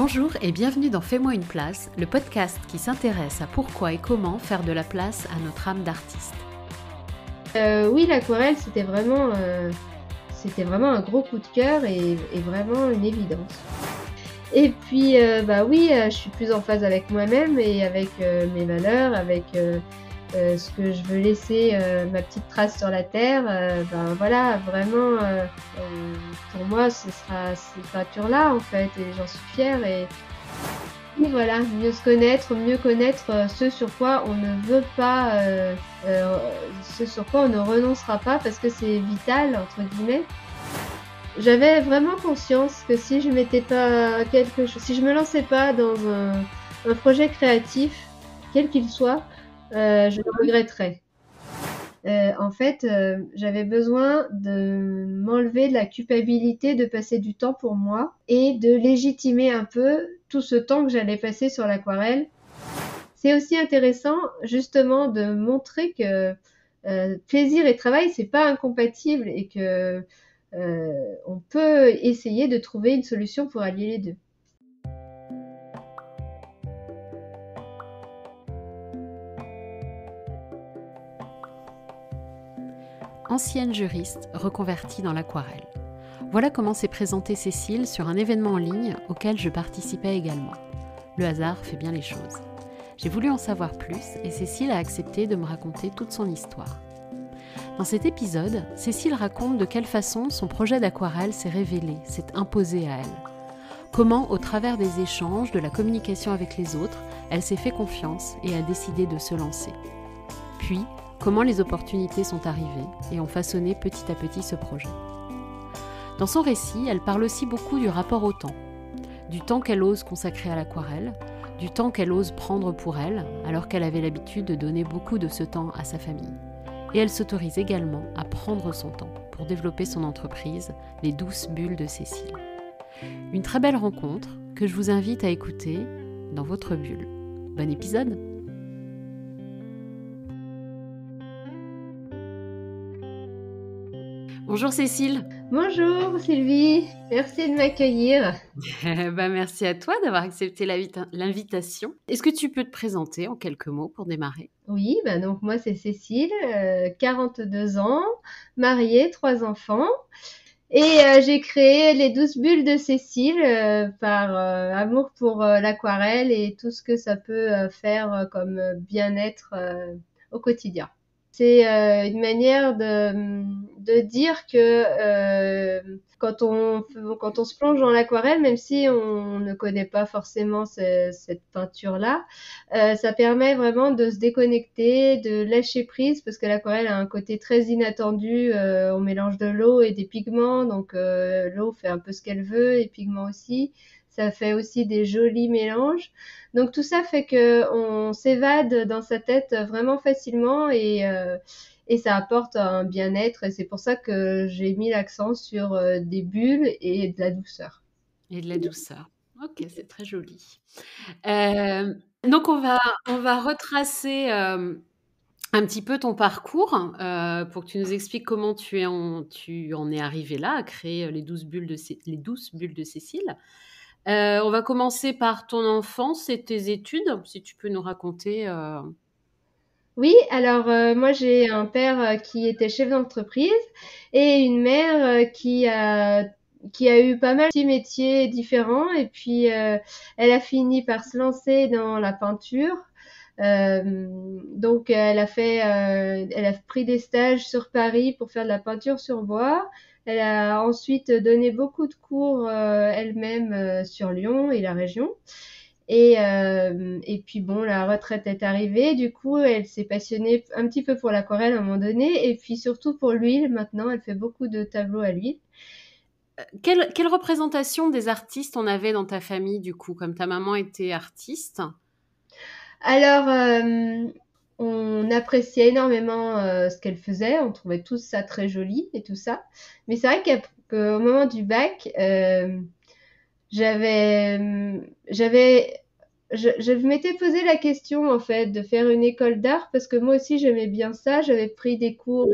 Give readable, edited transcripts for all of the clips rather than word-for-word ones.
Bonjour et bienvenue dans Fais-moi une place, le podcast qui s'intéresse à pourquoi et comment faire de la place à notre âme d'artiste. Oui, l'aquarelle, c'était vraiment un gros coup de cœur et vraiment une évidence. Et puis, oui, je suis plus en phase avec moi-même et avec mes valeurs, avec ce que je veux laisser, ma petite trace sur la terre. Voilà, vraiment, pour moi, ce sera cette peinture-là, en fait, et j'en suis fière. Et voilà, mieux se connaître, mieux connaître ce sur quoi on ne veut pas, ce sur quoi on ne renoncera pas parce que c'est vital, entre guillemets. J'avais vraiment conscience que si je mettais pas si je me lançais pas dans un projet créatif, quel qu'il soit, je le regretterais. En fait, j'avais besoin de m'enlever de la culpabilité de passer du temps pour moi et de légitimer un peu tout ce temps que j'allais passer sur l'aquarelle. C'est aussi intéressant justement de montrer que plaisir et travail, c'est pas incompatible et que on peut essayer de trouver une solution pour allier les deux. Ancienne juriste reconvertie dans l'aquarelle. Voilà comment s'est présentée Cécile sur un événement en ligne auquel je participais également. Le hasard fait bien les choses. J'ai voulu en savoir plus et Cécile a accepté de me raconter toute son histoire. Dans cet épisode, Cécile raconte de quelle façon son projet d'aquarelle s'est révélé, s'est imposé à elle. Comment, au travers des échanges, de la communication avec les autres, elle s'est fait confiance et a décidé de se lancer. Puis, comment les opportunités sont arrivées et ont façonné petit à petit ce projet. Dans son récit, elle parle aussi beaucoup du rapport au temps. Du temps qu'elle ose consacrer à l'aquarelle, du temps qu'elle ose prendre pour elle, alors qu'elle avait l'habitude de donner beaucoup de ce temps à sa famille. Et elle s'autorise également à prendre son temps pour développer son entreprise, les douces bulles de Cécile. Une très belle rencontre que je vous invite à écouter dans votre bulle. Bon épisode! Bonjour Cécile. Bonjour Sylvie, merci de m'accueillir. Merci à toi d'avoir accepté l'invitation. Est-ce que tu peux te présenter en quelques mots pour démarrer? Oui, donc moi c'est Cécile, 42 ans, mariée, 3 enfants. Et j'ai créé les 12 bulles de Cécile par amour pour l'aquarelle et tout ce que ça peut faire comme bien-être au quotidien. C'est une manière de dire que quand on se plonge dans l'aquarelle, même si on ne connaît pas forcément cette peinture-là, ça permet vraiment de se déconnecter, de lâcher prise, parce que l'aquarelle a un côté très inattendu. On mélange de l'eau et des pigments, donc l'eau fait un peu ce qu'elle veut, les pigments aussi. Ça fait aussi des jolis mélanges. Donc tout ça fait que on s'évade dans sa tête vraiment facilement et ça apporte un bien-être. Et c'est pour ça que j'ai mis l'accent sur des bulles et de la douceur. Et de la douceur. Ok, c'est très joli. Donc on va retracer un petit peu ton parcours pour que tu nous expliques comment tu en es arrivé là à créer les 12 bulles de Cécile. On va commencer par ton enfance et tes études, si tu peux nous raconter. Oui, alors moi j'ai un père qui était chef d'entreprise et une mère qui a eu pas mal de petits métiers différents et puis elle a fini par se lancer dans la peinture. Donc elle a pris des stages sur Paris pour faire de la peinture sur bois. Elle a ensuite donné beaucoup de cours elle-même sur Lyon et la région. Et puis bon, la retraite est arrivée, du coup, elle s'est passionnée un petit peu pour l'aquarelle à un moment donné, et puis surtout pour l'huile. Maintenant, elle fait beaucoup de tableaux à l'huile. Quelle représentation des artistes on avait dans ta famille, du coup, comme ta maman était artiste? Alors, on appréciait énormément ce qu'elle faisait, on trouvait tous ça très joli et tout ça. Mais c'est vrai qu'au moment du bac, j'avais, je m'étais posé la question en fait de faire une école d'art parce que moi aussi j'aimais bien ça. J'avais pris des cours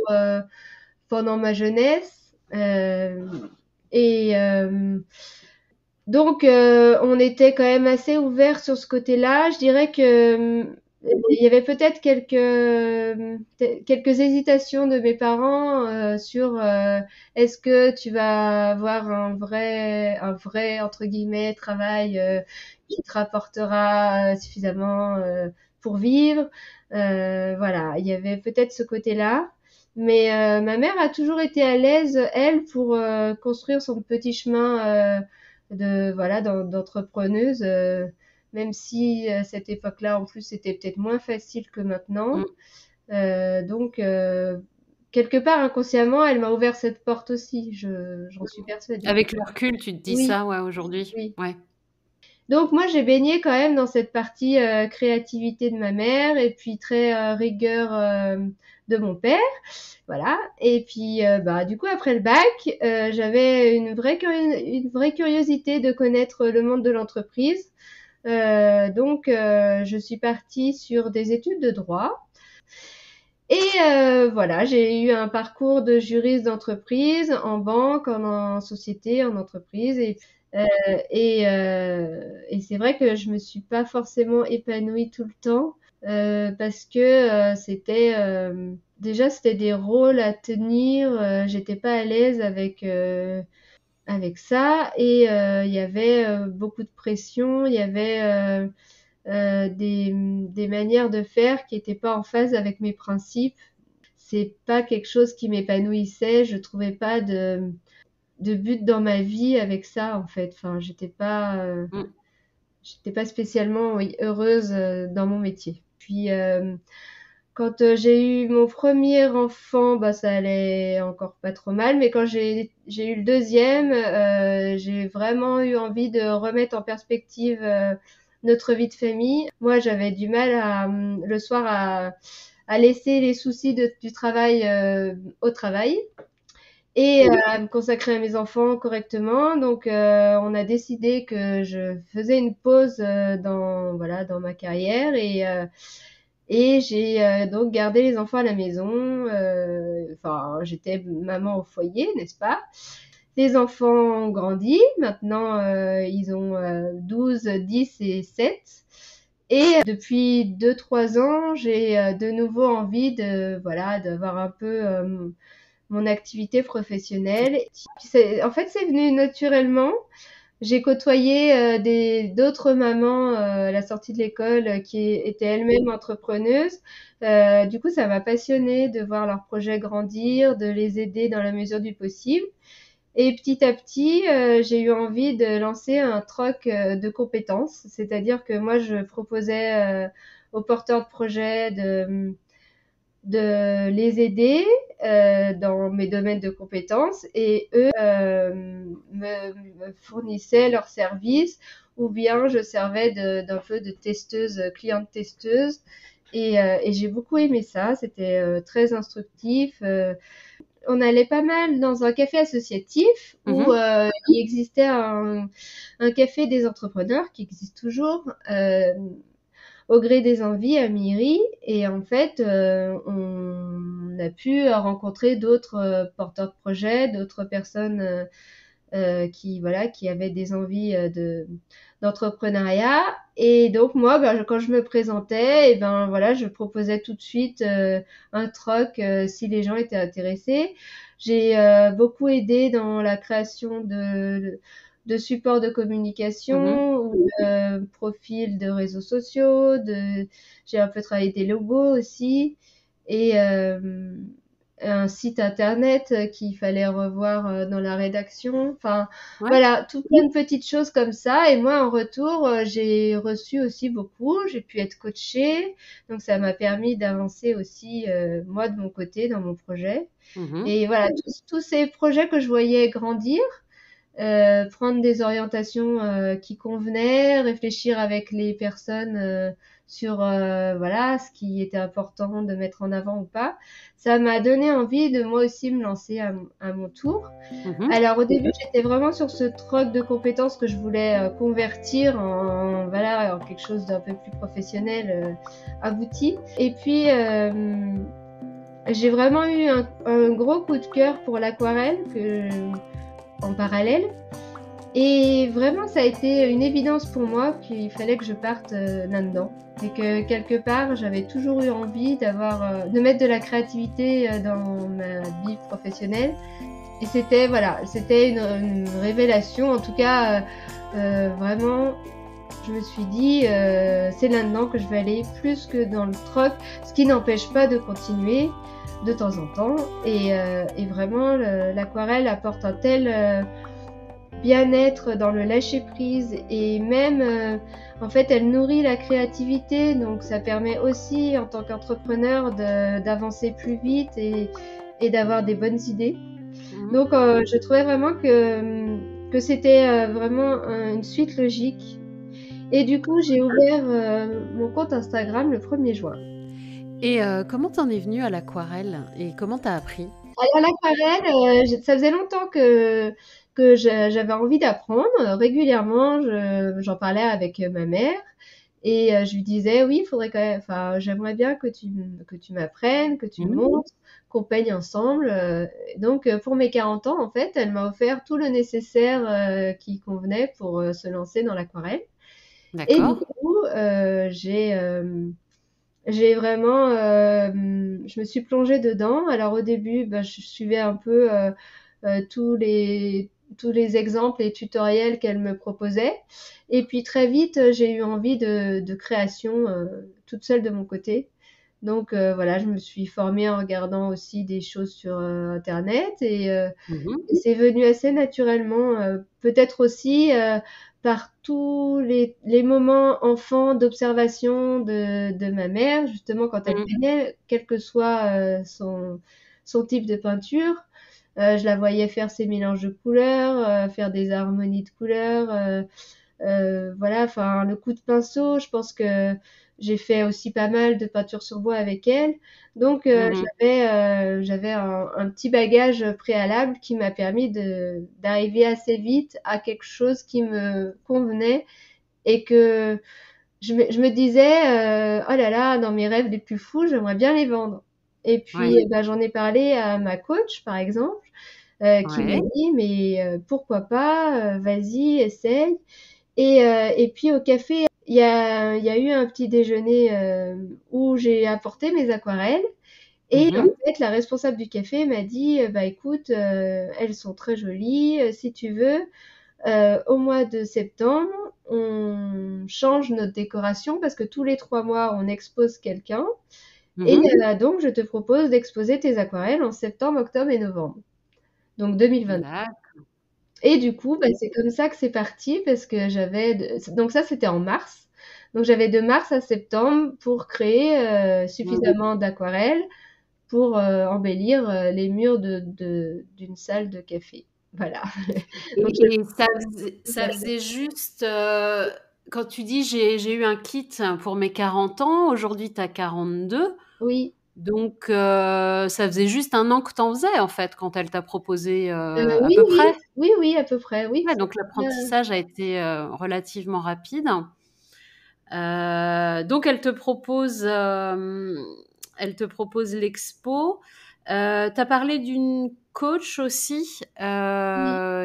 pendant ma jeunesse et Donc, on était quand même assez ouvert sur ce côté-là. Je dirais que il y avait peut-être quelques hésitations de mes parents sur est-ce que tu vas avoir un vrai entre guillemets travail qui te rapportera suffisamment pour vivre. Voilà, il y avait peut-être ce côté-là. Mais ma mère a toujours été à l'aise, elle, pour construire son petit chemin d'entrepreneuse, même si à cette époque-là, en plus, c'était peut-être moins facile que maintenant. Mm. Donc, quelque part, inconsciemment, elle m'a ouvert cette porte aussi, j'en suis persuadée. Avec le recul, tu te dis Oui, ça, ouais, aujourd'hui? oui. Ouais. Donc moi, j'ai baigné quand même dans cette partie créativité de ma mère et puis très rigueur de mon père. Voilà. Et puis, bah, du coup, après le bac, j'avais une vraie curiosité de connaître le monde de l'entreprise. Donc, je suis partie sur des études de droit. Et voilà, j'ai eu un parcours de juriste d'entreprise en banque, en société, en entreprise. Et c'est vrai que je me suis pas forcément épanouie tout le temps parce que c'était des rôles à tenir. J'étais pas à l'aise avec ça et il y avait beaucoup de pression. Il y avait des manières de faire qui étaient pas en phase avec mes principes. C'est pas quelque chose qui m'épanouissait. Je trouvais pas de but dans ma vie avec ça en fait. Enfin, Mm. j'étais pas spécialement oui, heureuse dans mon métier. Puis quand j'ai eu mon premier enfant, bah ça allait encore pas trop mal, mais quand j'ai eu le deuxième, j'ai vraiment eu envie de remettre en perspective notre vie de famille. Moi, j'avais du mal le soir à laisser les soucis du travail au travail et à me consacrer à mes enfants correctement. Donc, on a décidé que je faisais une pause dans ma carrière et j'ai donc gardé les enfants à la maison. Enfin, j'étais maman au foyer, n'est-ce pas? Les enfants ont grandi. Maintenant, ils ont 12, 10 et 7. Et depuis 2, 3 ans, j'ai de nouveau envie d'avoir un peu mon activité professionnelle. En fait, c'est venu naturellement. J'ai côtoyé d'autres mamans à la sortie de l'école qui étaient elles-mêmes entrepreneuses. Du coup, ça m'a passionnée de voir leurs projets grandir, de les aider dans la mesure du possible. Et petit à petit, j'ai eu envie de lancer un troc de compétences. C'est-à-dire que moi, je proposais aux porteurs de projets de les aider dans mes domaines de compétences et eux me fournissaient leurs services ou bien je servais d'un peu de testeuse, cliente testeuse et j'ai beaucoup aimé ça, c'était très instructif. On allait pas mal dans un café associatif où Mhm. il existait un café des entrepreneurs qui existe toujours au gré des envies à Myri. Et en fait, on a pu rencontrer d'autres porteurs de projets, d'autres personnes qui avaient des envies d'entrepreneuriat. Et donc moi, quand je me présentais, et ben voilà, je proposais tout de suite un troc si les gens étaient intéressés. J'ai beaucoup aidé dans la création de supports de Mhm. communication ou de profils de réseaux sociaux. J'ai un peu travaillé des logos aussi et un site internet qu'il fallait revoir dans la rédaction. Enfin, Ouais. voilà, tout plein de petites choses comme ça. Et moi, en retour, j'ai reçu aussi beaucoup. J'ai pu être coachée. Donc, ça m'a permis d'avancer aussi, moi, de mon côté, dans mon projet. Mhm. Et voilà, tous ces projets que je voyais grandir, prendre des orientations qui convenaient, réfléchir avec les personnes sur voilà ce qui était important de mettre en avant ou pas. Ça m'a donné envie de moi aussi me lancer à mon tour. Mhm. Alors au début, j'étais vraiment sur ce troc de compétences que je voulais convertir en quelque chose d'un peu plus professionnel, abouti. Et puis j'ai vraiment eu un gros coup de cœur pour l'aquarelle en parallèle. Et vraiment, ça a été une évidence pour moi qu'il fallait que je parte là-dedans. Et que quelque part, j'avais toujours eu envie de mettre de la créativité dans ma vie professionnelle. Et c'était une révélation. En tout cas, vraiment, je me suis dit, c'est là-dedans que je vais aller plus que dans le troc, ce qui n'empêche pas de continuer de temps en temps. Et vraiment, l'aquarelle apporte un tel bien-être dans le lâcher-prise et même, en fait, elle nourrit la créativité. Donc, ça permet aussi, en tant qu'entrepreneur, d'avancer plus vite et d'avoir des bonnes idées. Donc, je trouvais vraiment que c'était vraiment une suite logique. Et du coup, j'ai ouvert mon compte Instagram le 1er juin. Et comment t'en es venue à l'aquarelle et comment t'as appris? Alors l'aquarelle, ça faisait longtemps que j'avais envie d'apprendre. Régulièrement, j'en parlais avec ma mère et je lui disais oui, il faudrait quand même, enfin, j'aimerais bien que tu m'apprennes, que tu me montres, qu'on peigne ensemble. Donc pour mes 40 ans, en fait, elle m'a offert tout le nécessaire qui convenait pour se lancer dans l'aquarelle. Et du D'accord. coup, j'ai vraiment, je me suis plongée dedans. Alors au début, je suivais un peu tous les exemples et tutoriels qu'elle me proposait. Et puis très vite, j'ai eu envie de création toute seule de mon côté. Donc voilà, je me suis formée en regardant aussi des choses sur Internet et c'est venu assez naturellement, peut-être aussi par tous les moments enfants d'observation de ma mère, justement quand elle peignait, quel que soit son type de peinture. Je la voyais faire ses mélanges de couleurs, faire des harmonies de couleurs. Voilà, enfin, le coup de pinceau, je pense que j'ai fait aussi pas mal de peinture sur bois avec elle. Donc, j'avais un petit bagage préalable qui m'a permis d'arriver assez vite à quelque chose qui me convenait et que je me disais, oh là là, dans mes rêves les plus fous, j'aimerais bien les vendre. Et puis, Ouais. j'en ai parlé à ma coach, par exemple, qui m'a Ouais. dit, mais pourquoi pas, vas-y, essaye. Et puis au café, il y a eu un petit déjeuner où j'ai apporté mes aquarelles. Et en fait, la responsable du café m'a dit, bah écoute, elles sont très jolies. Si tu veux, au mois de septembre, on change notre décoration parce que tous les 3 mois, on expose quelqu'un. Et donc, je te propose d'exposer tes aquarelles en septembre, octobre et novembre. Donc 2020. D'accord. Et du coup, c'est comme ça que c'est parti parce que donc ça, c'était en mars. Donc j'avais de mars à septembre pour créer suffisamment d'aquarelles pour embellir les murs d'une salle de café. Voilà. Donc Et ça faisait juste, quand tu dis j'ai eu un kit pour mes 40 ans, aujourd'hui tu as 42, oui, donc ça faisait juste 1 an que tu en faisais en fait quand elle t'a proposé à oui, peu oui, près? oui, oui, à peu près, oui. Ouais, donc l'apprentissage a été relativement rapide. Donc elle te propose l'expo. Tu as parlé d'une coach aussi. Oui.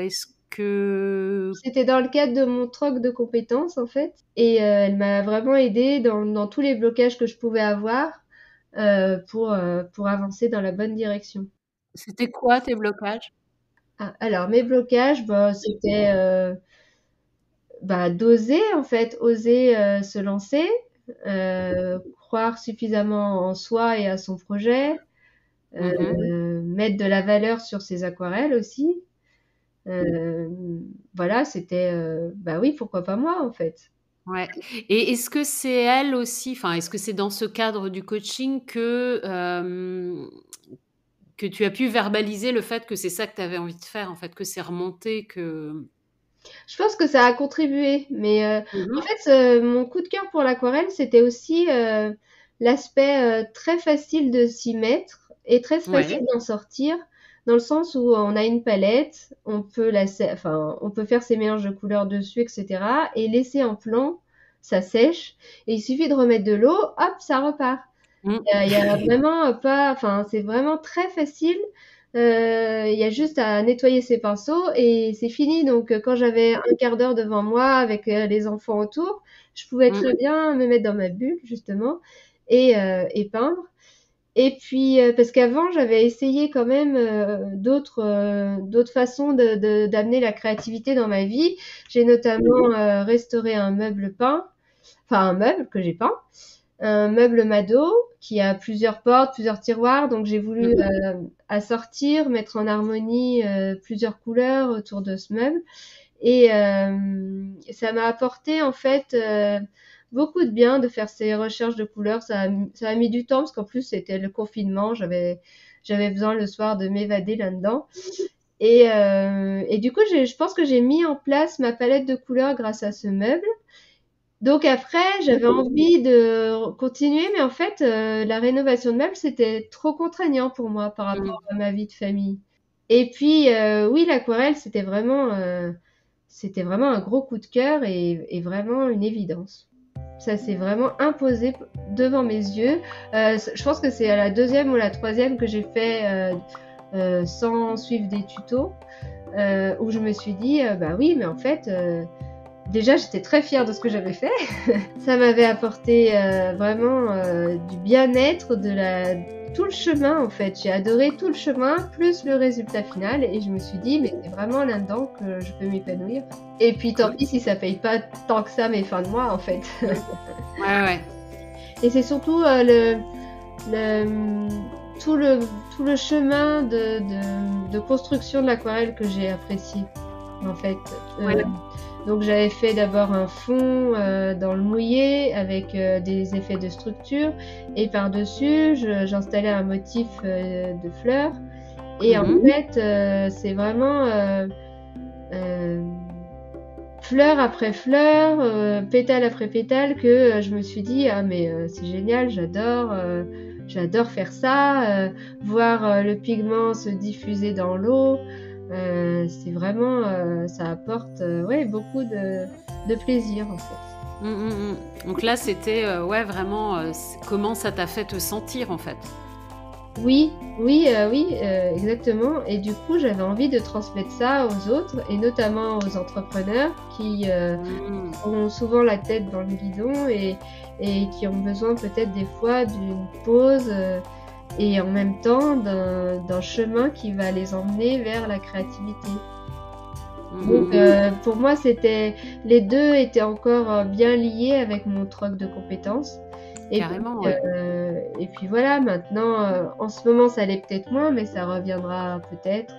Est-ce que C'était dans le cadre de mon troc de compétences, en fait. Et elle m'a vraiment aidée dans tous les blocages que je pouvais avoir pour avancer dans la bonne direction. c'était quoi tes blocages? Ah, alors mes blocages, c'était d'oser en fait, oser se lancer, croire suffisamment en soi et à son projet, mettre de la valeur sur ses aquarelles aussi. Euh, voilà, c'était bah oui, pourquoi pas moi en fait. Ouais. Et est-ce que c'est elle aussi, enfin, est-ce que c'est dans ce cadre du coaching que tu as pu verbaliser le fait que c'est ça que tu avais envie de faire, en fait, que c'est remonté, que... Je pense que ça a contribué, mais en Mhm. fait, mon coup de cœur pour l'aquarelle, c'était aussi l'aspect très facile de s'y mettre et très facile Ouais. d'en sortir, dans le sens où on a une palette, on peut faire ses mélanges de couleurs dessus, etc. et laisser en plan, ça sèche, et il suffit de remettre de l'eau, hop, ça repart. Mm. Il y a vraiment pas, enfin, c'est vraiment très facile Il y a juste à nettoyer ses pinceaux et c'est fini. Donc, quand j'avais un quart d'heure devant moi avec les enfants autour, je pouvais très bien me mettre dans ma bulle, justement, et peindre. Et puis, parce qu'avant, j'avais essayé quand même d'autres façons d'amener la créativité dans ma vie. J'ai notamment restauré un meuble peint, enfin un meuble que j'ai peint, un meuble Mado qui a plusieurs portes, plusieurs tiroirs. Donc j'ai voulu assortir, mettre en harmonie plusieurs couleurs autour de ce meuble. Et ça m'a apporté en fait beaucoup de bien de faire ces recherches de couleurs. Ça a mis du temps parce qu'en plus c'était le confinement. J'avais besoin le soir de m'évader là-dedans. Et du coup, je pense que j'ai mis en place ma palette de couleurs grâce à ce meuble. Donc après, j'avais envie de continuer, mais en fait, la rénovation de meubles, c'était trop contraignant pour moi par rapport à ma vie de famille. Et puis, oui, l'aquarelle, c'était vraiment un gros coup de cœur et vraiment une évidence. Ça s'est vraiment imposé devant mes yeux. Je pense que c'est à la deuxième ou la troisième que j'ai fait sans suivre des tutos, où je me suis dit, bah oui, mais en fait, déjà, j'étais très fière de ce que j'avais fait. Ça m'avait apporté vraiment du bien-être, tout le chemin en fait. J'ai adoré tout le chemin, plus le résultat final. Et je me suis dit, mais c'est vraiment là-dedans que je peux m'épanouir. Et puis tant pis si ça paye pas tant que ça mes fins de mois en fait. Ouais. Et c'est surtout tout le chemin de construction de l'aquarelle que j'ai apprécié en fait. Donc j'avais fait d'abord un fond dans le mouillé avec des effets de structure et par-dessus j'installais un motif de fleurs et en fait c'est vraiment fleur après fleur, pétale après pétale que je me suis dit ah mais c'est génial, j'adore faire ça, voir le pigment se diffuser dans l'eau. C'est vraiment, ça apporte beaucoup de plaisir en fait. Donc là, c'était vraiment comment ça t'a fait te sentir en fait. Oui, exactement. Et du coup, j'avais envie de transmettre ça aux autres et notamment aux entrepreneurs qui ont souvent la tête dans le guidon et qui ont besoin peut-être des fois d'une pause. Et en même temps d'un chemin qui va les emmener vers la créativité. Donc pour moi, les deux étaient encore bien liés avec mon troc de compétences. Carrément, et puis voilà, maintenant, en ce moment, ça l'est peut-être moins, mais ça reviendra peut-être.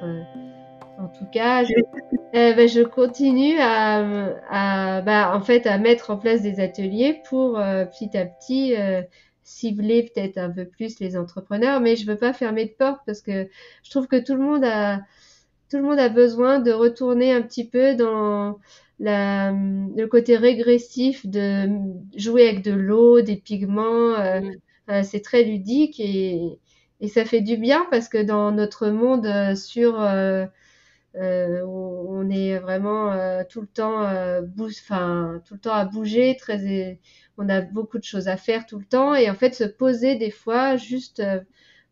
En tout cas, je continue en fait, à mettre en place des ateliers pour petit à petit cibler peut-être un peu plus les entrepreneurs, mais je veux pas fermer de porte parce que je trouve que tout le monde a besoin de retourner un petit peu dans le côté régressif de jouer avec de l'eau, des pigments. C'est très ludique et ça fait du bien parce que dans notre monde on est vraiment tout le temps tout le temps à bouger, on a beaucoup de choses à faire tout le temps et en fait se poser des fois, juste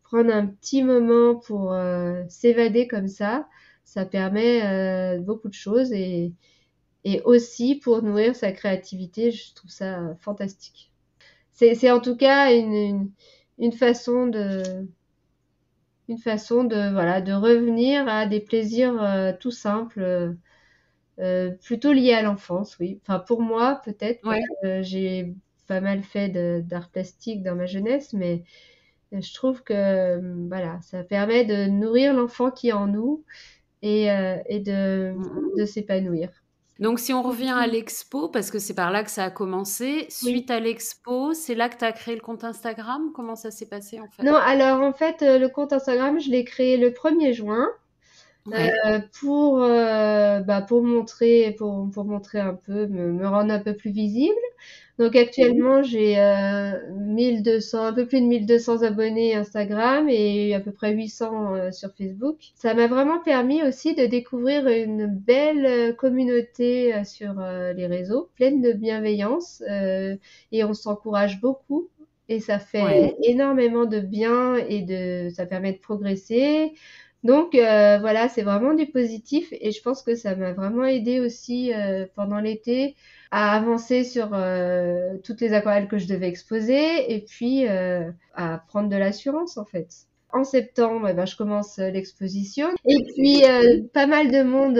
prendre un petit moment pour s'évader comme ça permet beaucoup de choses et aussi pour nourrir sa créativité, je trouve ça fantastique. C'est en tout cas une façon de revenir à des plaisirs tout simples, plutôt liés à l'enfance, oui. Enfin, pour moi, peut-être, parce que j'ai pas mal fait d'art plastique dans ma jeunesse, mais je trouve que ça permet de nourrir l'enfant qui est en nous et de s'épanouir. Donc, si on revient à l'expo, parce que c'est par là que ça a commencé, suite à l'expo, c'est là que tu as créé le compte Instagram? Comment ça s'est passé en fait? Non, alors en fait, le compte Instagram, je l'ai créé le 1er juin pour montrer un peu, me rendre un peu plus visible. Donc actuellement, j'ai un peu plus de 1200 abonnés Instagram et à peu près 800 sur Facebook. Ça m'a vraiment permis aussi de découvrir une belle communauté sur les réseaux, pleine de bienveillance et on s'encourage beaucoup. Et ça fait énormément de bien et ça permet de progresser. Donc voilà, c'est vraiment du positif et je pense que ça m'a vraiment aidé aussi pendant l'été à avancer sur toutes les aquarelles que je devais exposer et puis à prendre de l'assurance en fait. En septembre, je commence l'exposition et puis pas mal de monde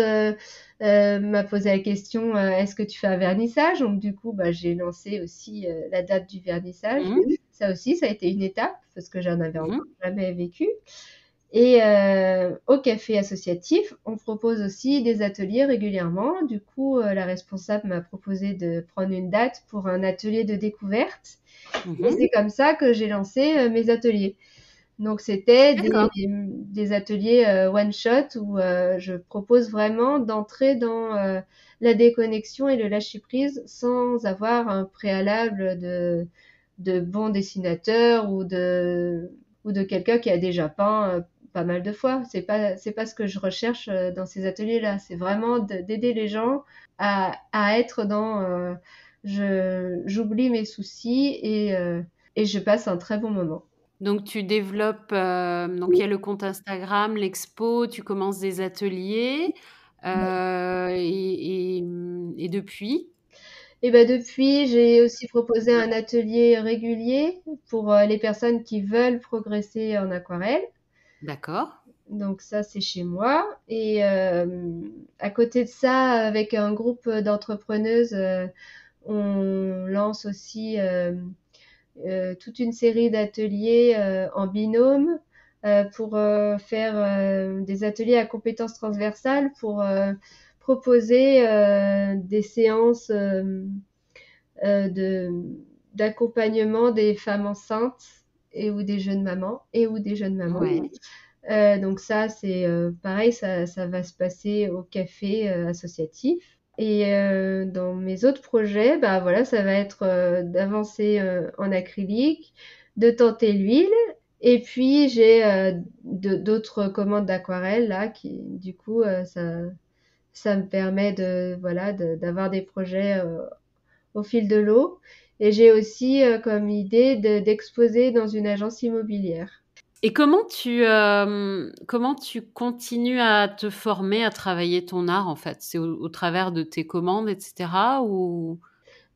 m'a posé la question est-ce que tu fais un vernissage? Donc du coup, j'ai lancé aussi la date du vernissage. Ça aussi, ça a été une étape parce que j'en avais encore jamais vécu. Et au café associatif, on propose aussi des ateliers régulièrement. Du coup, la responsable m'a proposé de prendre une date pour un atelier de découverte. Et c'est comme ça que j'ai lancé mes ateliers. Donc, c'était des ateliers one shot où je propose vraiment d'entrer dans la déconnexion et le lâcher prise sans avoir un préalable de bons dessinateurs ou de quelqu'un qui a déjà peint pas mal de fois. C'est pas ce que je recherche dans ces ateliers-là. C'est vraiment d'aider les gens à être dans j'oublie mes soucis et je passe un très bon moment. Donc tu développes, donc il y a le compte Instagram, l'expo, tu commences des ateliers, et depuis? Et depuis, j'ai aussi proposé un atelier régulier pour les personnes qui veulent progresser en aquarelle. D'accord. Donc ça, c'est chez moi. Et à côté de ça, avec un groupe d'entrepreneuses, on lance aussi toute une série d'ateliers en binôme pour faire des ateliers à compétences transversales pour proposer des séances de d'accompagnement des femmes enceintes et ou des jeunes mamans Ouais. donc ça, c'est pareil, ça va se passer au café associatif. Et dans mes autres projets, voilà, ça va être d'avancer en acrylique, de tenter l'huile. Et puis j'ai d'autres commandes d'aquarelle là qui, du coup, ça me permet d'avoir des projets au fil de l'eau. Et j'ai aussi comme idée d'exposer dans une agence immobilière. Et comment tu continues à te former, à travailler ton art, en fait? C'est au travers de tes commandes et cetera ou?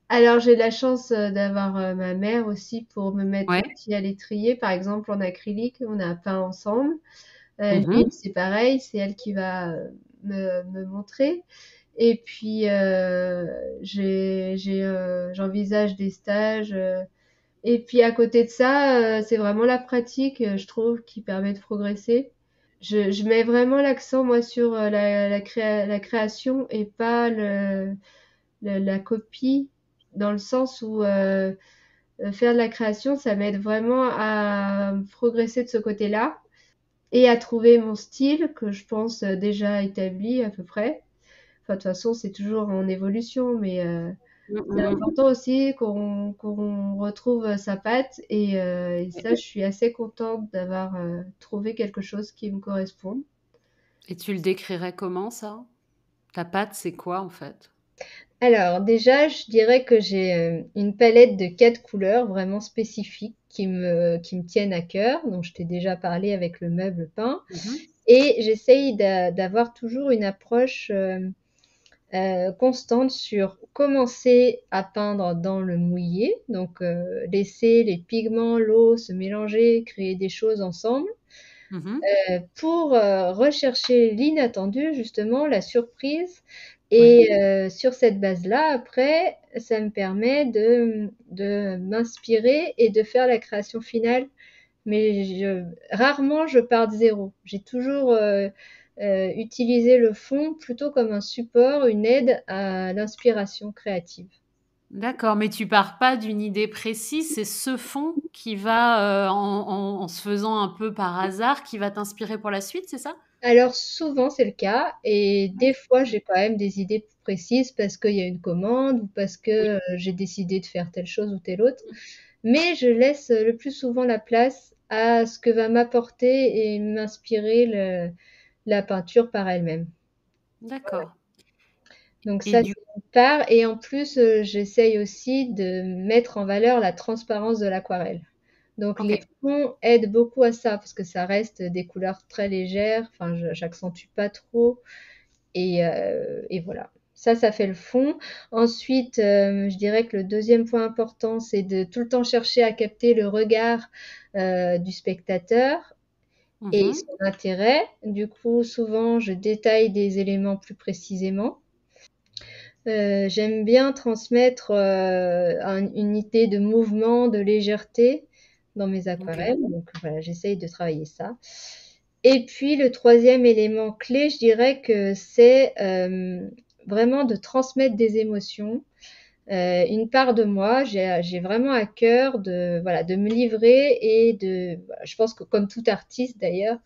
Alors, j'ai la chance d'avoir ma mère aussi pour me mettre Ouais. aussi à l'étrier. Par exemple, en acrylique, on a peint ensemble. L'huile, Mmh. c'est pareil, c'est elle qui va me montrer. Et puis, j'envisage des stages. Et puis, à côté de ça, c'est vraiment la pratique, je trouve, qui permet de progresser. Je mets vraiment l'accent, moi, sur la création et pas la copie, dans le sens où faire de la création, ça m'aide vraiment à progresser de ce côté-là et à trouver mon style que je pense déjà établi à peu près. Enfin, de toute façon, c'est toujours en évolution, mais Mmh, c'est mmh mh. important aussi qu'on retrouve sa patte et ça, je suis assez contente d'avoir trouvé quelque chose qui me correspond. Et tu le décrirais comment ça? Ta patte, c'est quoi, en fait? Alors déjà, je dirais que j'ai une palette de 4 couleurs vraiment spécifiques qui me tiennent à cœur, dont je t'ai déjà parlé avec le meuble peint. Mmh. Et j'essaye d'avoir toujours une approche constante sur commencer à peindre dans le mouillé, donc laisser les pigments, l'eau se mélanger, créer des choses ensemble, Mmh. pour rechercher l'inattendu, justement, la surprise. Ouais. Et sur cette base-là, après, ça me permet de m'inspirer et de faire la création finale. Mais rarement je pars de zéro. J'ai toujours utilisé le fond plutôt comme un support, une aide à l'inspiration créative. D'accord, mais tu pars pas d'une idée précise, c'est ce fond qui va, en se faisant un peu par hasard, qui va t'inspirer pour la suite, c'est ça? Alors souvent c'est le cas et des fois j'ai quand même des idées plus précises parce qu'il y a une commande ou parce Oui. que j'ai décidé de faire telle chose ou telle autre. Mais je laisse le plus souvent la place à ce que va m'apporter et m'inspirer la peinture par elle-même. D'accord. Donc Et ça, du c'est une part et en plus, j'essaye aussi de mettre en valeur la transparence de l'aquarelle. Donc Ok. les fonds aident beaucoup à ça parce que ça reste des couleurs très légères. Enfin, j'accentue pas trop. Et voilà. Ça fait le fond. Ensuite, je dirais que le deuxième point important, c'est de tout le temps chercher à capter le regard du spectateur et Mhm. son intérêt. Du coup, souvent, je détaille des éléments plus précisément. J'aime bien transmettre une idée de mouvement, de légèreté dans mes Ok. aquarelles. Donc voilà, j'essaye de travailler ça. Et puis le troisième élément clé, je dirais que c'est vraiment de transmettre des émotions. Une part de moi, j'ai vraiment à cœur voilà, de me livrer et voilà, je pense que comme tout artiste d'ailleurs,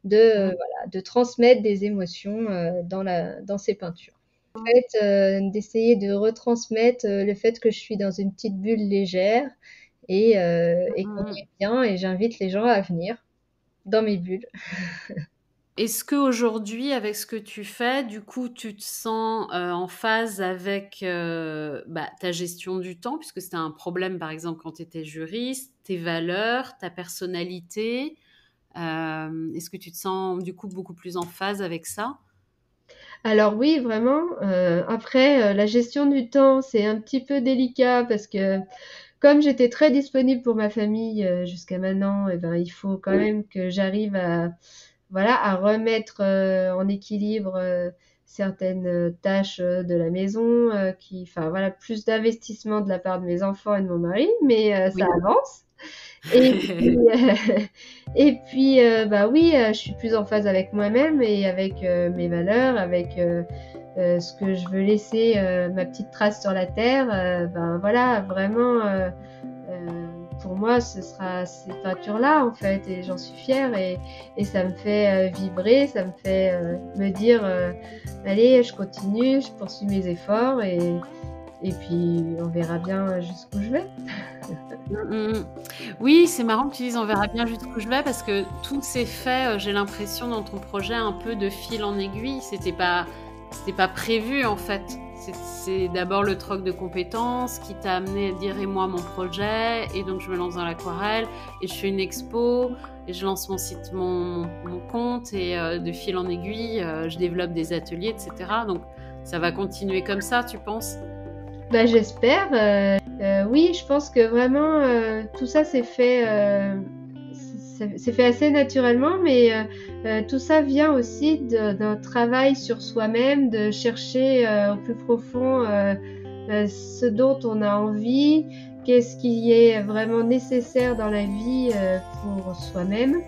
Mhm. voilà, de transmettre des émotions dans ses peintures. En fait, d'essayer de retransmettre le fait que je suis dans une petite bulle légère et qu'on y Mhm. est bien, et j'invite les gens à venir dans mes bulles. Est-ce qu'aujourd'hui, avec ce que tu fais, du coup, tu te sens en phase avec ta gestion du temps, puisque c'était un problème, par exemple, quand tu étais juriste, tes valeurs, ta personnalité. Est-ce que tu te sens, du coup, beaucoup plus en phase avec ça? Alors oui, vraiment. Après, la gestion du temps, c'est un petit peu délicat parce que comme j'étais très disponible pour ma famille jusqu'à maintenant, et ben, il faut quand même que j'arrive à, voilà, à remettre en équilibre certaines tâches de la maison, enfin voilà, plus d'investissement de la part de mes enfants et de mon mari, mais ça Oui. avance. Et puis, bah oui, je suis plus en phase avec moi-même et avec mes valeurs, avec ce que je veux laisser, ma petite trace sur la terre. Ben voilà, vraiment, pour moi, ce sera ces peintures-là, en fait, et j'en suis fière, et ça me fait vibrer, ça me fait me dire, allez, je continue, je poursuis mes efforts, et puis on verra bien jusqu'où je vais. Mm, mm. Oui, c'est marrant que tu dises on verra bien jusqu'où je vais parce que tout s'est fait, j'ai l'impression, dans ton projet un peu de fil en aiguille. C'était pas prévu en fait. C'est d'abord le troc de compétences qui t'a amené à dire et moi mon projet, et donc je me lance dans l'aquarelle et je fais une expo et je lance mon site, mon compte, et de fil en aiguille, je développe des ateliers, etc. Donc ça va continuer comme ça, tu penses? Bah, j'espère. Oui, je pense que vraiment tout ça s'est fait assez naturellement, mais tout ça vient aussi d'un travail sur soi-même, de chercher au plus profond ce dont on a envie, qu'est-ce qui est vraiment nécessaire dans la vie pour soi-même,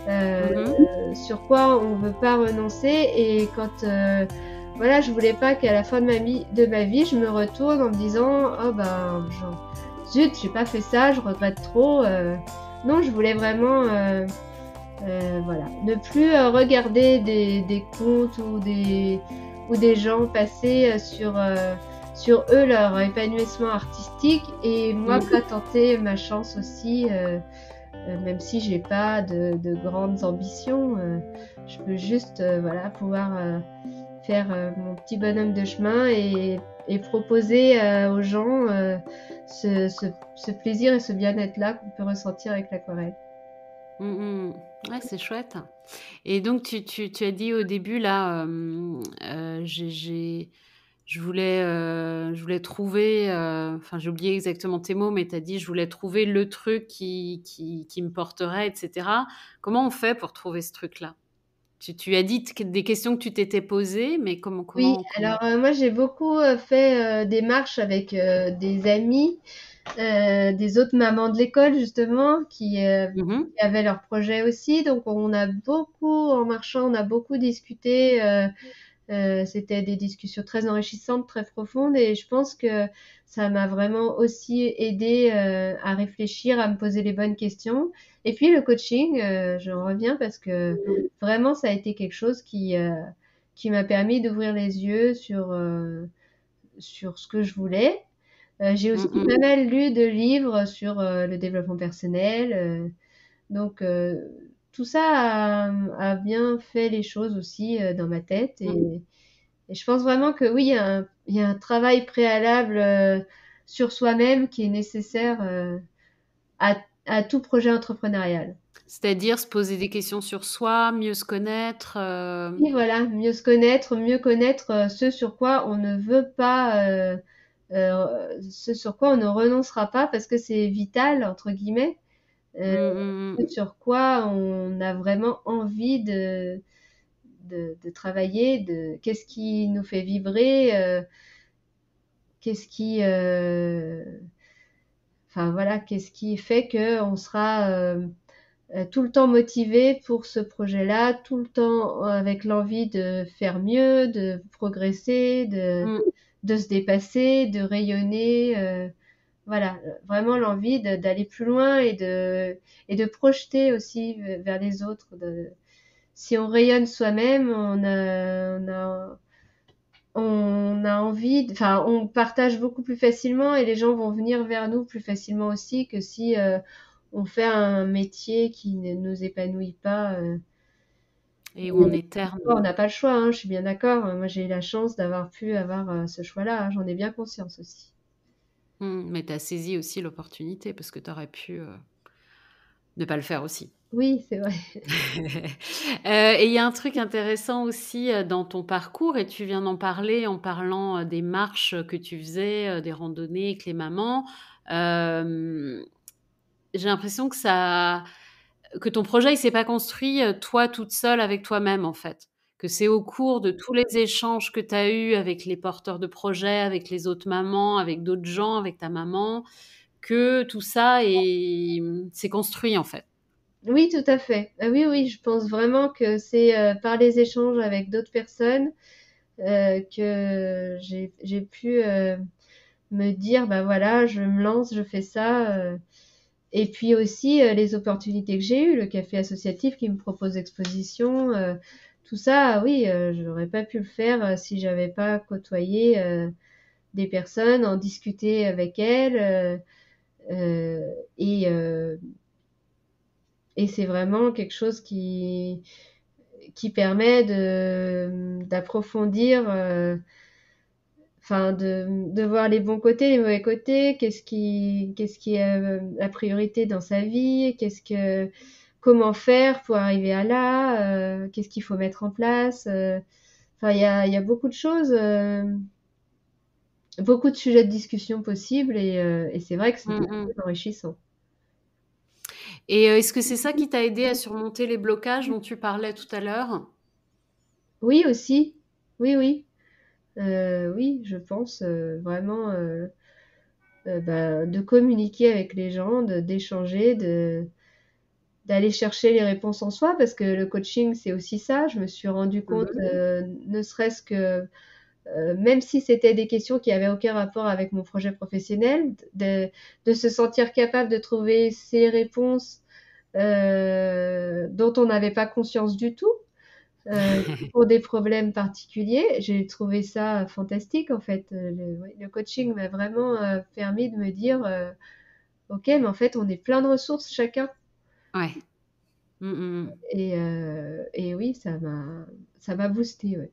euh, Mhm. sur quoi on ne veut pas renoncer. Et quand voilà, je voulais pas qu'à la fin de ma vie, je me retourne en me disant oh ben zut, j'ai pas fait ça, je regrette trop. Non, je voulais vraiment voilà, ne plus regarder des contes ou des gens passer sur eux leur épanouissement artistique, et moi Mhm. pas tenter ma chance aussi, même si j'ai pas de grandes ambitions. Je peux juste voilà, pouvoir faire mon petit bonhomme de chemin, et proposer aux gens ce plaisir et ce bien-être-là qu'on peut ressentir avec l'aquarelle. Mm, mm. Ouais, c'est chouette. Et donc, tu as dit au début, là, je voulais trouver, enfin, j'ai oublié exactement tes mots, mais tu as dit, je voulais trouver le truc qui me porterait, etc. Comment on fait pour trouver ce truc-là? Tu as dit des questions que tu t'étais posées, mais Oui, alors moi j'ai beaucoup fait des marches avec des amis, des autres mamans de l'école justement, Mhm. qui avaient leur projet aussi. Donc en marchant, on a beaucoup discuté. C'était des discussions très enrichissantes, très profondes, et je pense que ça m'a vraiment aussi aidé à réfléchir, à me poser les bonnes questions. Et puis le coaching, j'en reviens parce que vraiment ça a été quelque chose qui m'a permis d'ouvrir les yeux sur ce que je voulais. J'ai aussi Mhm. pas mal lu de livres sur le développement personnel. Donc tout ça a bien fait les choses aussi dans ma tête, Mhm. et je pense vraiment que oui, il y a un travail préalable sur soi-même qui est nécessaire à à tout projet entrepreneurial. C'est-à-dire se poser des questions sur soi, mieux se connaître. Oui, voilà, mieux se connaître, mieux connaître ce sur quoi on ne veut pas, ce sur quoi on ne renoncera pas parce que c'est vital, entre guillemets, euh, ce sur quoi on a vraiment envie de travailler, qu'est-ce qui nous fait vibrer, qu'est-ce qui, enfin voilà, qu'est-ce qui fait que on sera tout le temps motivé pour ce projet-là, tout le temps avec l'envie de faire mieux, de progresser, de se dépasser, de rayonner. Voilà, vraiment l'envie d'aller plus loin et de projeter aussi vers les autres. Si on rayonne soi-même, on a envie, enfin, on partage beaucoup plus facilement et les gens vont venir vers nous plus facilement aussi que si on fait un métier qui ne nous épanouit pas. Et où on est terne. On n'a pas le choix, hein, je suis bien d'accord. Moi, j'ai eu la chance d'avoir pu avoir ce choix-là, hein, j'en ai bien conscience aussi. Mais tu as saisi aussi l'opportunité parce que tu aurais pu ne pas le faire aussi. Oui, c'est vrai. Et il y a un truc intéressant aussi dans ton parcours, et tu viens d'en parler en parlant des marches que tu faisais, des randonnées avec les mamans. J'ai l'impression que ton projet, il s'est pas construit toi toute seule avec toi-même en fait. Que c'est au cours de tous les échanges que tu as eus avec les porteurs de projets, avec les autres mamans, avec d'autres gens, avec ta maman, que tout ça s'est construit en fait. Oui, tout à fait. Ah oui, oui, je pense vraiment que c'est par les échanges avec d'autres personnes que j'ai pu me dire, bah voilà, je me lance, je fais ça. Et puis aussi les opportunités que j'ai eues, le café associatif qui me propose exposition, tout ça, oui, j'aurais pas pu le faire si j'avais pas côtoyé des personnes, en discuter avec elles. Euh, et, euh, et c'est vraiment quelque chose qui permet d'approfondir, enfin de voir les bons côtés, les mauvais côtés, qu'est-ce qui est la priorité dans sa vie, comment faire pour arriver à là, qu'est-ce qu'il faut mettre en place. Enfin, il y a beaucoup de choses, beaucoup de sujets de discussion possibles et c'est vrai que c'était Mm, mm. très enrichissant. Et est-ce que c'est ça qui t'a aidé à surmonter les blocages dont tu parlais tout à l'heure? Oui aussi, oui, oui. Oui, je pense vraiment bah, de communiquer avec les gens, d'échanger, d'aller chercher les réponses en soi, parce que le coaching, c'est aussi ça. Je me suis rendu compte, Mhm. ne serait-ce que, même si c'était des questions qui avaient aucun rapport avec mon projet professionnel, de se sentir capable de trouver ces réponses dont on n'avait pas conscience du tout euh, pour des problèmes particuliers. J'ai trouvé ça fantastique en fait. Oui, le coaching m'a vraiment permis de me dire, ok, mais en fait, on est plein de ressources chacun. Ouais. Mm, mm. Et oui, ça m'a boosté. Ouais.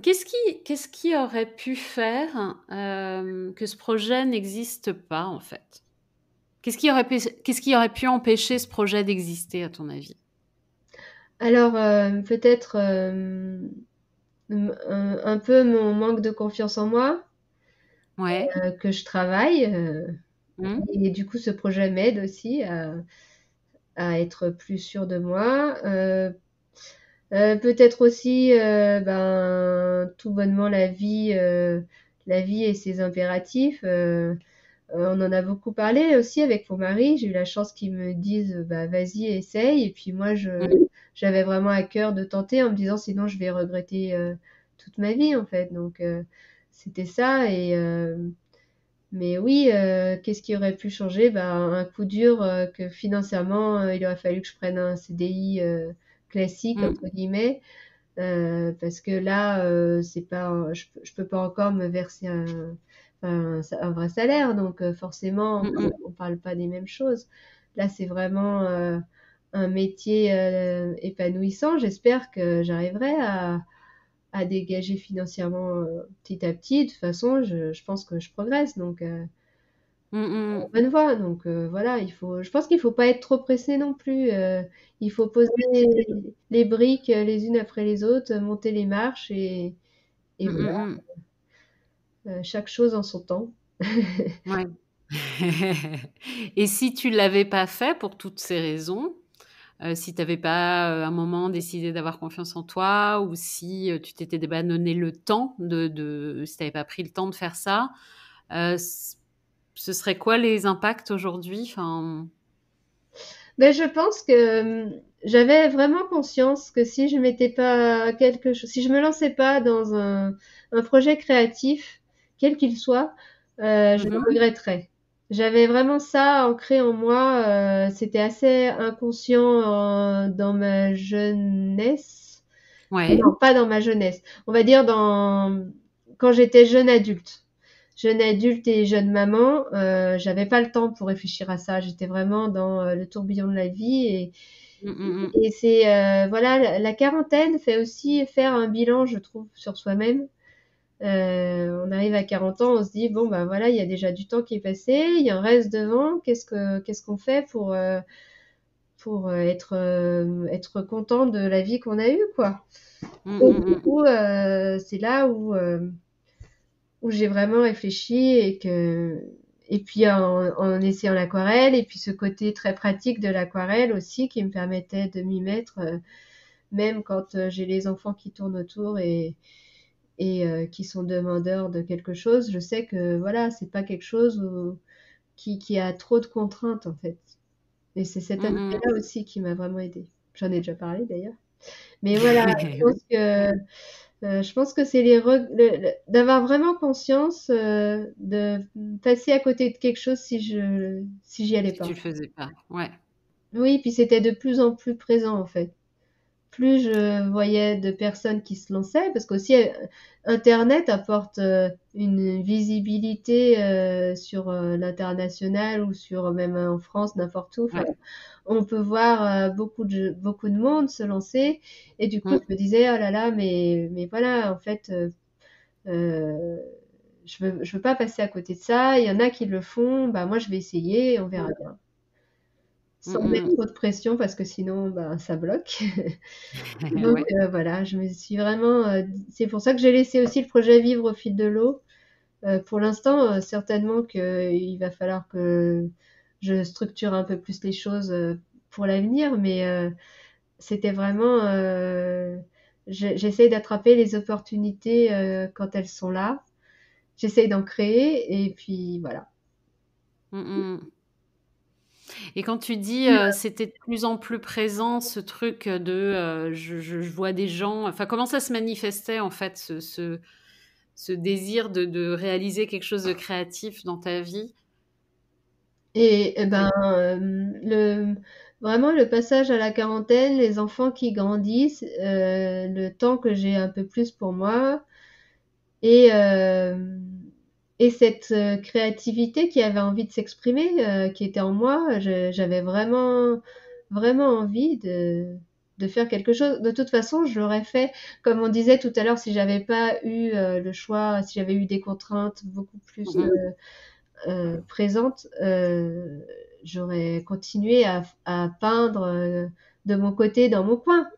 Qu'est-ce qui aurait pu faire que ce projet n'existe pas en fait? Qu'est-ce qui aurait pu empêcher ce projet d'exister à ton avis? Alors, peut-être un peu mon manque de confiance en moi, Ouais. que je travaille. Mm. Et du coup, ce projet m'aide aussi à être plus sûre de moi. Peut-être aussi, ben, tout bonnement la vie et ses impératifs. On en a beaucoup parlé aussi avec mon mari. J'ai eu la chance qu'il me dise, bah, vas-y, essaye. Et puis moi, Mm. j'avais vraiment à cœur de tenter en me disant, sinon je vais regretter toute ma vie en fait. Donc c'était ça. Mais oui, qu'est-ce qui aurait pu changer? Bah, un coup dur que financièrement, il aurait fallu que je prenne un CDI classique Mm. entre guillemets, parce que là, c'est pas, je peux pas encore me verser un vrai salaire, donc forcément, Mm. Mm. on parle pas des mêmes choses. Là, c'est vraiment un métier épanouissant. J'espère que j'arriverai à dégager financièrement petit à petit. De toute façon, je pense que je progresse, donc Mm, en mm. bonne voie. Donc voilà, je pense qu'il faut pas être trop pressé non plus. Il faut poser les briques les unes après les autres, monter les marches et Mm, voilà, mm, chaque chose en son temps. mm. Ouais. Et si tu l'avais pas fait pour toutes ces raisons, si tu avais pas, à un moment décidé d'avoir confiance en toi ou si, tu t'étais pas donné le temps si tu avais pas pris le temps de faire ça, c ce serait quoi les impacts aujourd'hui? Enfin, Mais je pense que j'avais vraiment conscience que si je mettais pas quelque chose, si je me lançais pas dans un projet créatif, quel qu'il soit, je mmh le mh. regretterais. J'avais vraiment ça ancré en moi. C'était assez inconscient dans ma jeunesse. Ouais. Non, pas dans ma jeunesse. On va dire quand j'étais jeune adulte. Jeune adulte et jeune maman, j'avais pas le temps pour réfléchir à ça. J'étais vraiment dans le tourbillon de la vie Mmh, mmh mh. et c'est voilà, la quarantaine fait aussi faire un bilan, je trouve, sur soi-même. On arrive à 40 ans, on se dit bon ben voilà, il y a déjà du temps qui est passé, il y a un reste devant. Qu'est-ce qu'on fait pour être content de la vie qu'on a eue, quoi. Mmh, Et mmh du mh. coup, c'est là où j'ai vraiment réfléchi et puis en essayant l'aquarelle et puis ce côté très pratique de l'aquarelle aussi qui me permettait de m'y mettre même quand j'ai les enfants qui tournent autour et qui sont demandeurs de quelque chose. Je sais que voilà, c'est pas quelque chose qui a trop de contraintes en fait. Et c'est cet Mmh aspect-là mh. aussi qui m'a vraiment aidée. J'en ai déjà parlé d'ailleurs. Mais voilà, Oui. je pense que c'est d'avoir vraiment conscience de passer à côté de quelque chose si j'y allais Si tu pas. le faisais pas. Ouais. Oui, puis c'était de plus en plus présent en fait. Plus je voyais de personnes qui se lançaient, parce qu'aussi Internet apporte une visibilité sur l'international ou sur même en France, n'importe où. Enfin, Ouais. on peut voir beaucoup de monde se lancer. Et du coup, Mmh. je me disais, oh là là, mais voilà, en fait, euh, je veux pas passer à côté de ça. Il y en a qui le font, bah moi je vais essayer et on verra bien. Mmh Sans mettre mh. trop de pression parce que sinon, bah, ça bloque. Donc Ouais. voilà, je me suis vraiment, c'est pour ça que j'ai laissé aussi le projet vivre au fil de l'eau. Pour l'instant, certainement qu'il va falloir que je structure un peu plus les choses pour l'avenir, mais c'était vraiment, j'essaie d'attraper les opportunités quand elles sont là. J'essaie d'en créer et puis voilà. Mmh mh. Et quand tu dis, c'était de plus en plus présent ce truc, je vois des gens, enfin comment ça se manifestait en fait ce désir de réaliser quelque chose de créatif dans ta vie? Et C'est ben, vraiment le passage à la quarantaine, les enfants qui grandissent, le temps que j'ai un peu plus pour moi et hem et cette créativité qui avait envie de s'exprimer, qui était en moi, j'avais vraiment, vraiment envie de faire quelque chose. De toute façon, je l'aurais fait, comme on disait tout à l'heure, si j'avais pas eu le choix, si j'avais eu des contraintes beaucoup plus mmh mh. présente, j'aurais continué à peindre de mon côté dans mon coin.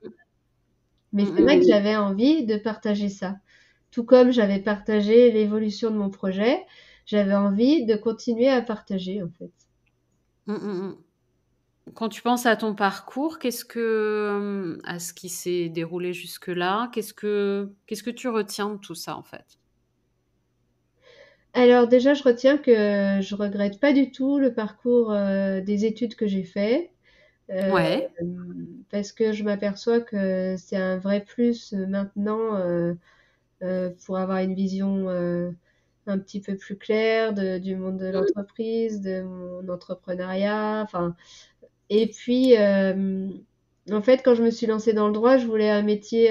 Mais Mmh c'est mh vrai que mh. j'avais envie de partager ça. Tout comme j'avais partagé l'évolution de mon projet, j'avais envie de continuer à partager en fait. Mmh mh mh. Quand tu penses à ton parcours, à ce qui s'est déroulé jusque-là, qu'est-ce que tu retiens de tout ça, en fait? Alors déjà, je retiens que je regrette pas du tout le parcours des études que j'ai fait. Ouais. Parce que je m'aperçois que c'est un vrai plus maintenant pour avoir une vision un petit peu plus claire du monde de Mmh. l'entreprise, de mon entrepreneuriat. Enfin, et puis, en fait, quand je me suis lancée dans le droit, je voulais un métier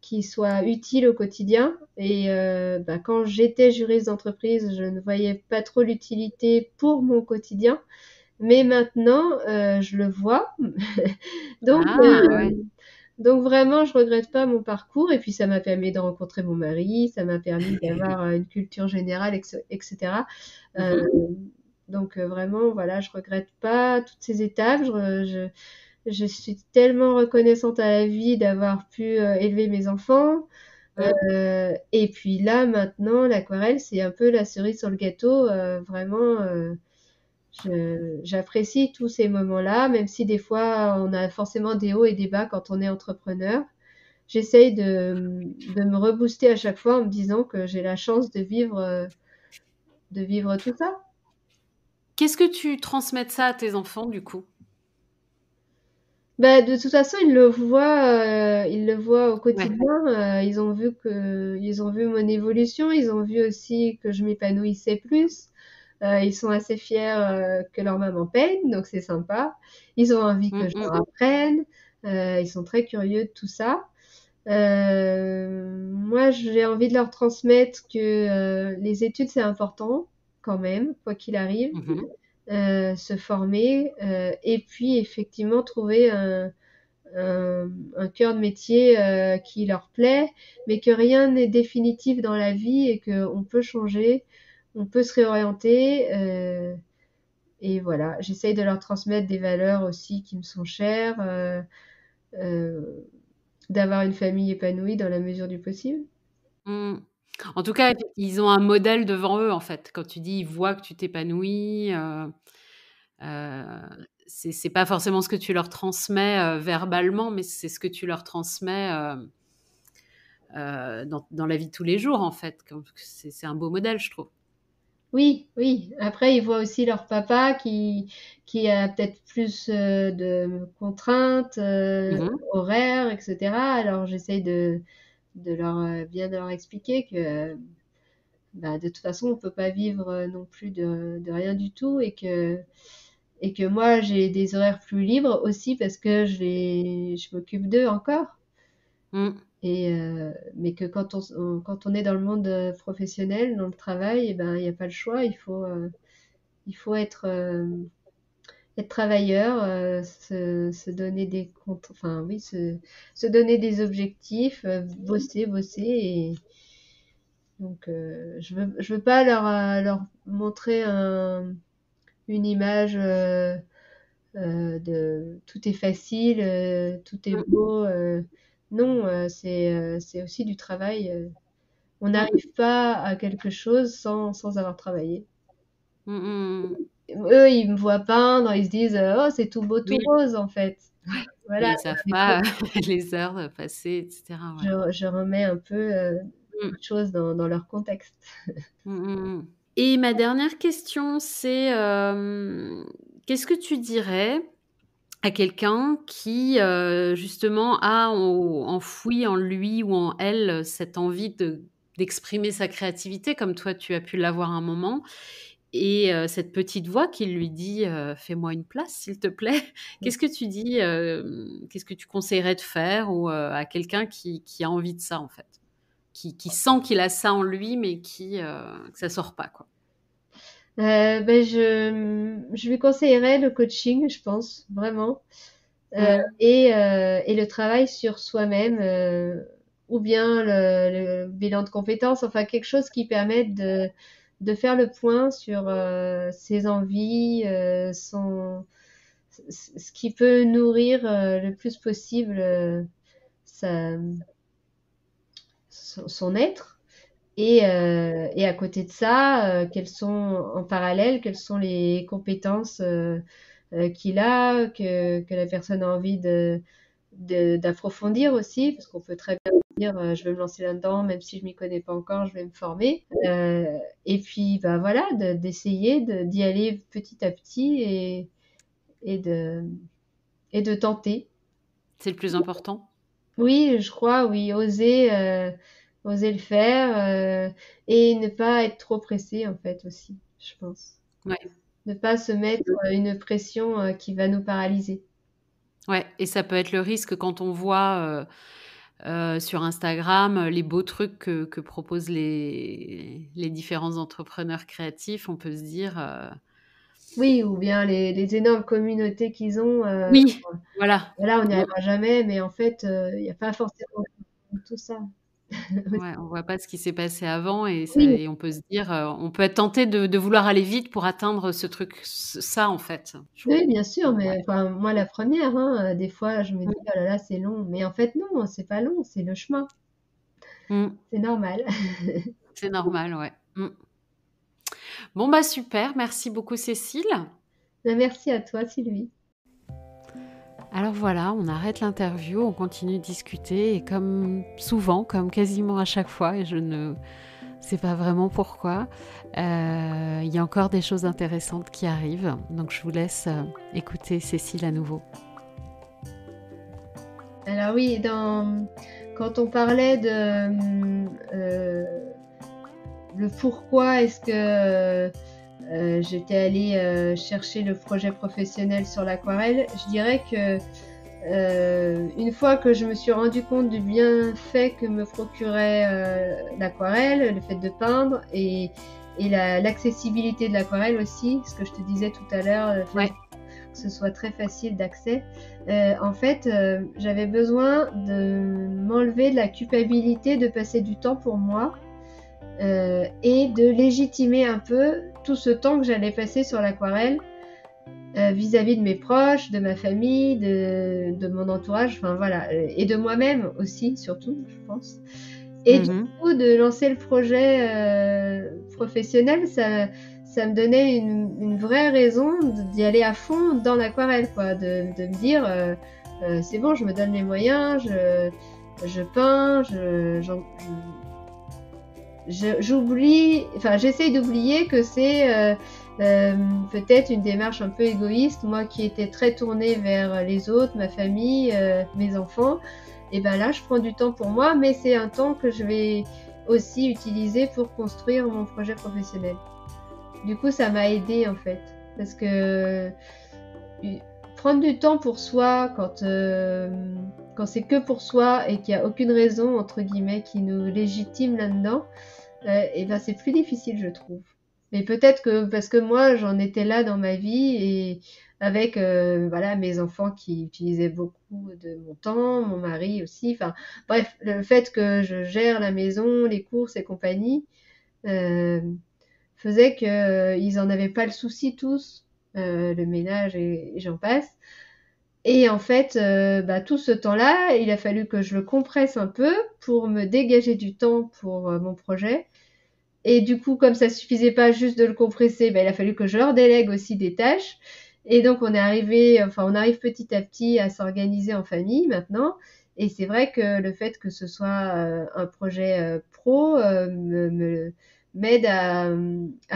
qui soit utile au quotidien. Et bah, quand j'étais juriste d'entreprise, je ne voyais pas trop l'utilité pour mon quotidien. Mais maintenant, je le vois. Donc, Ah ouais. Donc vraiment, je regrette pas mon parcours et puis ça m'a permis de rencontrer mon mari, ça m'a permis d'avoir une culture générale, etc. Euh, Mhm. donc vraiment, voilà, je regrette pas toutes ces étapes. Je suis tellement reconnaissante à la vie d'avoir pu élever mes enfants. Mm. Et puis là, maintenant, l'aquarelle, c'est un peu la cerise sur le gâteau. Vraiment, j'apprécie tous ces moments-là, même si des fois, on a forcément des hauts et des bas quand on est entrepreneur. J'essaye de me rebooster à chaque fois en me disant que j'ai la chance de vivre tout ça. Qu'est-ce que tu transmets de ça à tes enfants, du coup? Bah, de toute façon, ils le voient au Ouais. quotidien. Ils ont vu mon évolution. Ils ont vu aussi que je m'épanouissais plus. Ils sont assez fiers que leur maman peigne, donc c'est sympa. Ils ont envie que Mm, je mm, leur apprenne. Ils sont très curieux de tout ça. Moi, j'ai envie de leur transmettre que les études, c'est important quand même, quoi qu'il arrive. mhm. Se former et puis effectivement trouver un cœur de métier qui leur plaît, mais que rien n'est définitif dans la vie et qu'on peut changer, on peut se réorienter. Et voilà, j'essaye de leur transmettre des valeurs aussi qui me sont chères, euh, d'avoir une famille épanouie dans la mesure du possible. Mm. En tout cas, ils ont un modèle devant eux, en fait. Quand tu dis, ils voient que tu t'épanouis, c'est pas forcément ce que tu leur transmets verbalement, mais c'est ce que tu leur transmets dans la vie de tous les jours, en fait. C'est un beau modèle, je trouve. Oui, oui. Après, ils voient aussi leur papa qui a peut-être plus de contraintes Mhm. horaires, etc. Alors, j'essaye de leur bien de leur expliquer que bah, de toute façon, on peut pas vivre non plus de rien du tout et que moi, j'ai des horaires plus libres aussi parce que je m'occupe d'eux encore. Mm. Mais que quand on est dans le monde professionnel, dans le travail, eh ben, il n'y a pas le choix. Il faut être travailleur, se donner des comptes, enfin oui, se donner des objectifs, bosser, bosser. Et donc, je veux pas leur montrer une image de tout est facile, tout est Mm. beau. Non, c'est aussi du travail. On Mm. n'arrive pas à quelque chose sans avoir travaillé. Mm. Mm. Eux, ils me voient peindre, ils se disent oh, c'est tout beau, tout Oui, rose en fait. mais Voilà, ils savent il faut pas les heures passées, etc. Ouais. je remets un peu Mm. les choses dans leur contexte. Mm, mm, mm. Et ma dernière question, c'est qu'est-ce que tu dirais à quelqu'un qui, justement, a enfoui en lui ou en elle cette envie d'exprimer sa créativité, comme toi tu as pu l'avoir à un moment, et cette petite voix qui lui dit fais-moi une place, s'il te plaît. Qu'est-ce que tu dis qu'est-ce que tu conseillerais de faire ou, à quelqu'un qui a envie de ça, en fait, qui sent qu'il a ça en lui, mais que ça sort pas, quoi. Ben je lui conseillerais le coaching, je pense, vraiment. Mm. Et le travail sur soi-même, ou bien le bilan de compétences, enfin quelque chose qui permette de faire le point sur ses envies, ce qui peut nourrir le plus possible sa, son être. Et à côté de ça, quelles sont en parallèle, quelles sont les compétences qu'il a, que la personne a envie d'approfondir aussi, parce qu'on peut très bien dire je vais me lancer là-dedans, même si je m'y connais pas encore, je vais me former. Et puis bah voilà, d'essayer d'y aller petit à petit et de et de tenter. C'est le plus important. Oui, je crois, oui, oser le faire et ne pas être trop pressé en fait aussi, je pense. Ouais. Ne pas se mettre une pression qui va nous paralyser. Ouais, et ça peut être le risque quand on voit sur Instagram les beaux trucs que proposent les différents entrepreneurs créatifs. On peut se dire Oui, ou bien les énormes communautés qu'ils ont. Oui, voilà. Voilà, on n'y Mm. arrivera jamais, mais en fait, il n'y a pas forcément tout ça. Aussi. Ouais, on voit pas ce qui s'est passé avant Oui, et on peut se dire, on peut être tenté de vouloir aller vite pour atteindre ce truc, ça en fait. oui, bien sûr, Ouais. mais enfin, moi la première, hein, des fois, je me dis: Mmh. «Oh là là, c'est long», mais en fait, non, c'est pas long, c'est le chemin, Mmh. c'est normal. C'est normal, ouais. Mmh. Bon, bah, super, merci beaucoup Cécile. Ben, merci à toi, Sylvie. Alors voilà, on arrête l'interview, on continue de discuter et comme souvent, comme quasiment à chaque fois, et je ne sais pas vraiment pourquoi, il y a encore des choses intéressantes qui arrivent. Donc je vous laisse écouter Cécile à nouveau. Alors oui, quand on parlait de le pourquoi est-ce que j'étais allée chercher le projet professionnel sur l'aquarelle, je dirais que une fois que je me suis rendu compte du bienfait que me procurait l'aquarelle, le fait de peindre et l'accessibilité de l'aquarelle aussi, ce que je te disais tout à l'heure, le fait Ouais. que ce soit très facile d'accès. En fait, j'avais besoin de m'enlever de la culpabilité de passer du temps pour moi et de légitimer un peu tout ce temps que j'allais passer sur l'aquarelle vis-à-vis de mes proches, de ma famille, de mon entourage, enfin voilà, et de moi-même aussi, surtout, je pense. Et du Mhm. coup, de lancer le projet professionnel, ça me donnait une vraie raison d'y aller à fond dans l'aquarelle, quoi, de me dire, c'est bon, je me donne les moyens, je peins, j'oublie, enfin, j'essaye d'oublier que c'est peut-être une démarche un peu égoïste, moi qui étais très tournée vers les autres, ma famille, mes enfants. Et ben là, je prends du temps pour moi, mais c'est un temps que je vais aussi utiliser pour construire mon projet professionnel. Du coup, ça m'a aidé en fait, parce que prendre du temps pour soi quand c'est que pour soi et qu'il n'y a aucune raison entre guillemets qui nous légitime là-dedans, et ben c'est plus difficile, je trouve. Mais peut-être que parce que moi j'en étais là dans ma vie et avec voilà mes enfants qui utilisaient beaucoup de mon temps, mon mari aussi. Enfin bref, le fait que je gère la maison, les courses et compagnie euh, faisait que ils en avaient pas le souci tous, le ménage et j'en passe. Et en fait, bah, tout ce temps-là, il a fallu que je le compresse un peu pour me dégager du temps pour mon projet. Et du coup, comme ça suffisait pas juste de le compresser, bah, il a fallu que je leur délègue aussi des tâches. Et donc, on arrive petit à petit à s'organiser en famille maintenant. Et c'est vrai que le fait que ce soit un projet pro m'aide à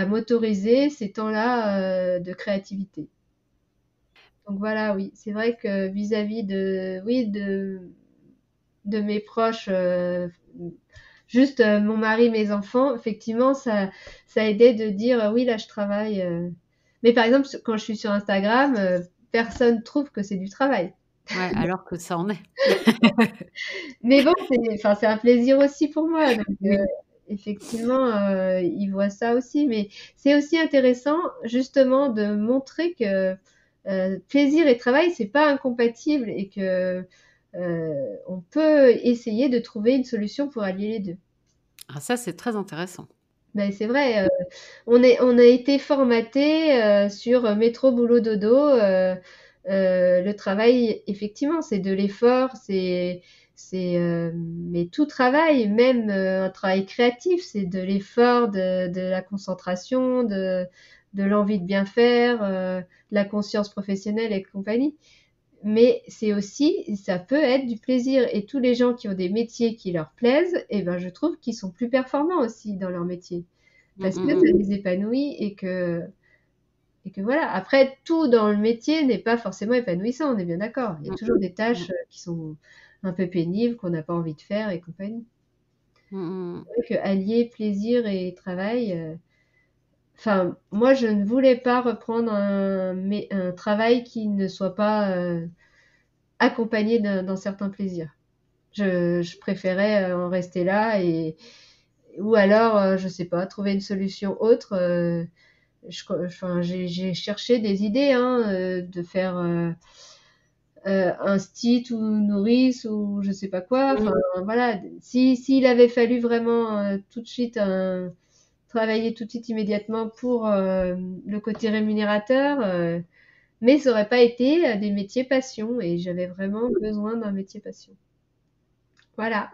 m'autoriser ces temps-là de créativité. Donc voilà, oui, c'est vrai que vis-à-vis oui, de mes proches, juste mon mari, mes enfants, effectivement, ça aidait de dire oui, là, je travaille. Mais par exemple, quand je suis sur Instagram, personne trouve que c'est du travail. Ouais, alors que ça en est. Mais bon, enfin, c'est un plaisir aussi pour moi. Donc, Oui. effectivement, ils voient ça aussi. Mais c'est aussi intéressant, justement, de montrer que plaisir et travail, c'est pas incompatible et que on peut essayer de trouver une solution pour allier les deux. Ah, ça, c'est très intéressant. Ben, c'est vrai, on a été formaté sur métro, boulot, dodo. Le travail, effectivement, c'est de l'effort, mais tout travail, même un travail créatif, c'est de l'effort, de la concentration, de l'envie de bien faire, de la conscience professionnelle et compagnie. Mais c'est aussi, ça peut être du plaisir. Et tous les gens qui ont des métiers qui leur plaisent, eh ben, je trouve qu'ils sont plus performants aussi dans leur métier. Mmh, Parce que mmh, ça mmh. les épanouit et que voilà. Après, tout dans le métier n'est pas forcément épanouissant, on est bien d'accord. Il y a Mmh, toujours des mmh. tâches qui sont un peu pénibles, qu'on n'a pas envie de faire et compagnie. Mmh, mmh. C'est vrai que allier plaisir et travail, enfin, moi, je ne voulais pas reprendre un travail qui ne soit pas accompagné d'un certain plaisir. Je préférais en rester là ou alors, je sais pas, trouver une solution autre j'ai cherché des idées, hein, de faire un stit ou une nourrice ou je sais pas quoi. Enfin, voilà. S'il avait fallu vraiment tout de suite travailler tout de suite immédiatement pour le côté rémunérateur, mais ça aurait pas été des métiers passion et j'avais vraiment besoin d'un métier passion. Voilà.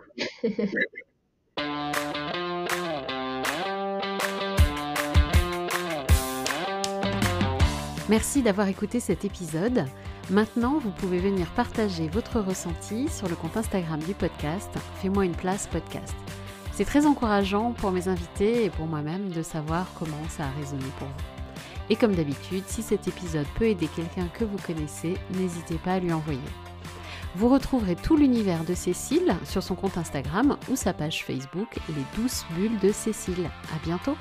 Merci d'avoir écouté cet épisode. Maintenant, vous pouvez venir partager votre ressenti sur le compte Instagram du podcast « Fais-moi une place podcast ». C'est très encourageant pour mes invités et pour moi-même de savoir comment ça a résonné pour vous. Et comme d'habitude, si cet épisode peut aider quelqu'un que vous connaissez, n'hésitez pas à lui envoyer. Vous retrouverez tout l'univers de Cécile sur son compte Instagram ou sa page Facebook « Les douces bulles de Cécile ». À bientôt!